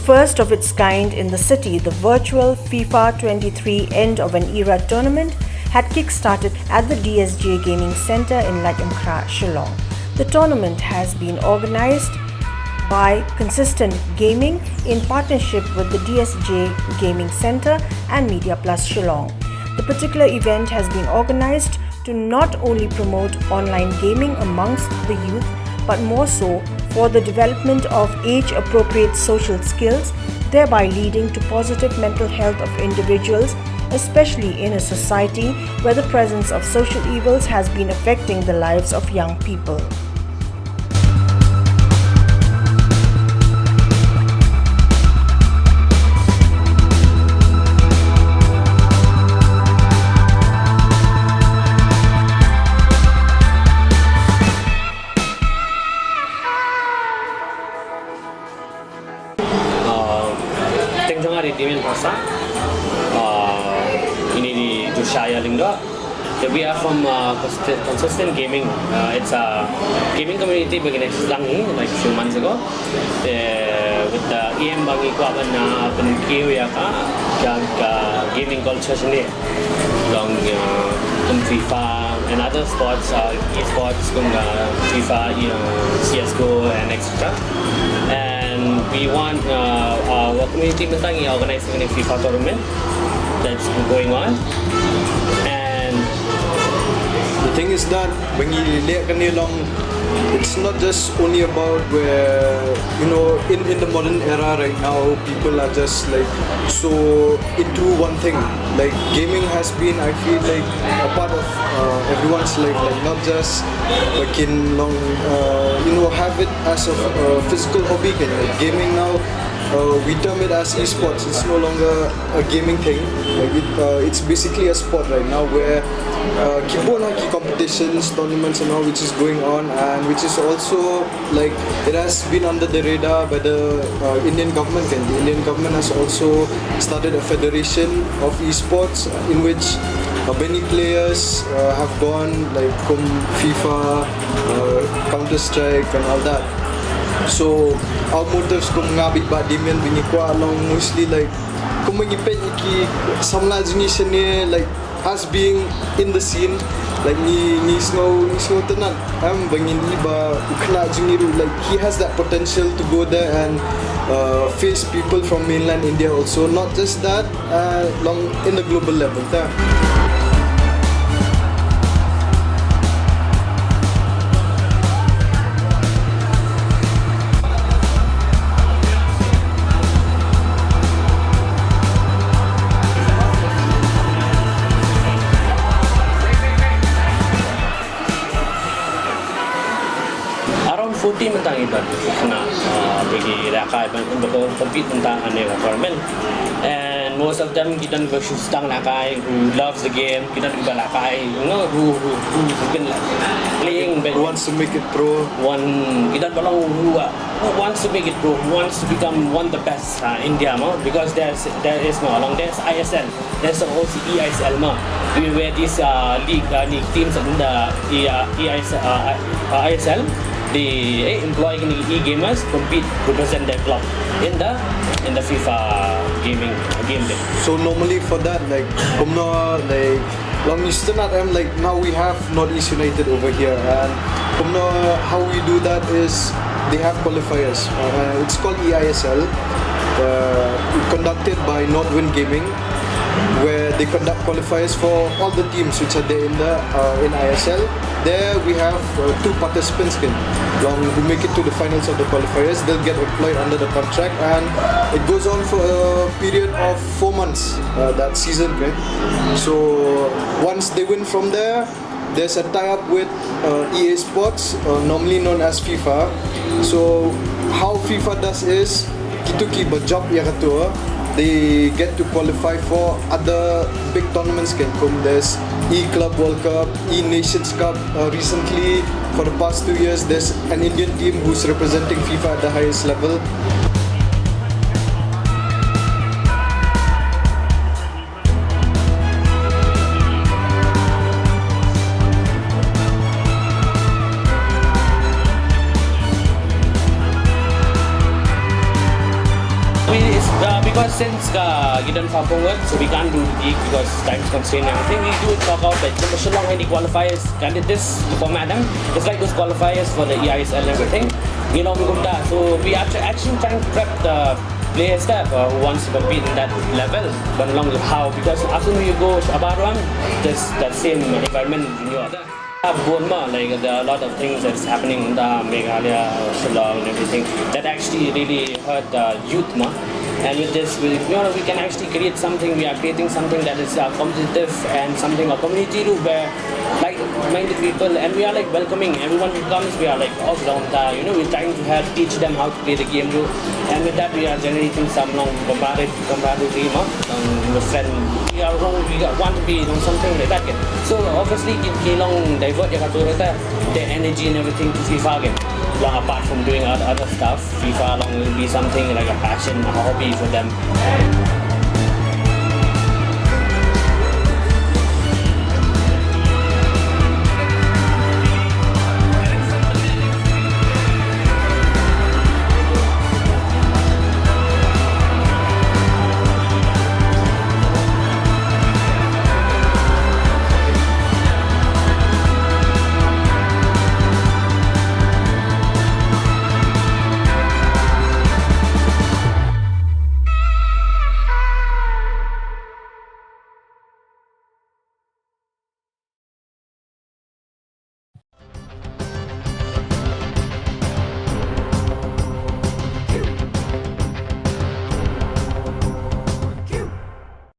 first of its kind in the city, the virtual FIFA 23 End of an Era tournament had kick-started at the DSJ Gaming Center in Laitumkhrah, Shillong. The tournament has been organized by Consistent Gaming in partnership with the DSJ Gaming Center and Media Plus Shillong. The particular event has been organized to not only promote online gaming amongst the youth, but more so for the development of age-appropriate social skills, thereby leading to positive mental health of individuals, especially in a society where the presence of social evils has been affecting the lives of young people. Ini di Jushaya Lingga. We are from Consistent Gaming. It's a gaming community beginning like a few months ago. With the EM bangi ko aban na penukio ya ka gaming culture sini. Long FIFA and other sports, esports FIFA, CS:GO and etc. And we want our community mentang organizing a FIFA tournament that's going on. And the thing is that when you lihat kan long, it's not just only about where in the modern era right now people are just like so into one thing. Like gaming has been, I feel like, a part of everyone's life, like not just like in long have it as a physical hobby. Like gaming now, we term it as esports. It's no longer a gaming thing. Like it's basically a sport right now where key competitions, tournaments and all which is going on, and which is also like it has been under the radar by the Indian government. And the Indian government has also started a federation of esports in which many players have gone, like from FIFA, Counter-Strike and all that. So our motives kung ngabit ba dimen bingi ko along mostly like kung mangipet iki samla jenis ni, like us being in the scene, like ni snow tenan bangin iba ukna jungiru, like he has that potential to go there and face people from mainland India also, not just that long in the global level ta. Around 40 mentang iban kena pergi rakai untuk compete tentang tournament, and most of them kita juga sedang rakai who loves the game, kita juga rakai who can playing, who wants to make it pro, kita tolong who wants to make it pro, who wants to become one of the best India because there is along there's ISL, there's also EISL where these league teams in the ISL, they employ e-gamers compete to represent their club in the FIFA game day. So normally for that, like long Eastern like now we have Northeast United over here, and how we do that is they have qualifiers. It's called EISL, conducted by Northwind Gaming, where they conduct qualifiers for all the teams which are there in ISL. There we have two participants who make it to the finals of the qualifiers. They'll get employed under the contract, and it goes on for a period of 4 months, that season. So once they win from there, there's a tie-up with EA Sports, normally known as FIFA. So how FIFA does is kita berjob ya ketua, they get to qualify for other big tournaments. There's E-Club World Cup, E-Nations Cup. Recently, for the past 2 years, there's an Indian team who's representing FIFA at the highest level. We since you done Fapungat, so we can't do league because time's constraint and everything. We do it knockout like the Shillong Hindi qualifiers. Can did this format them? It's like those qualifiers for the EISL and everything. You know, so we are actually trying to prep the players there who wants to compete in that level. But along with how, because after you go Abaruam, there's that same environment in your other. Like there are a lot of things that's happening in the Meghalaya, Shillong and everything that actually really hurt the youth. And with this, we can actually create something. We are creating something that is competitive and something a community too, where like-minded people, and we are like welcoming everyone who comes. We are like all around that. We're trying to help teach them how to play the game too. And with that, we are generating some long comparative game. We want to be something like that. So obviously, Shillong divert their energy and everything to FIFA game. Apart from doing other stuff, FIFA will be something like a passion, a hobby for them.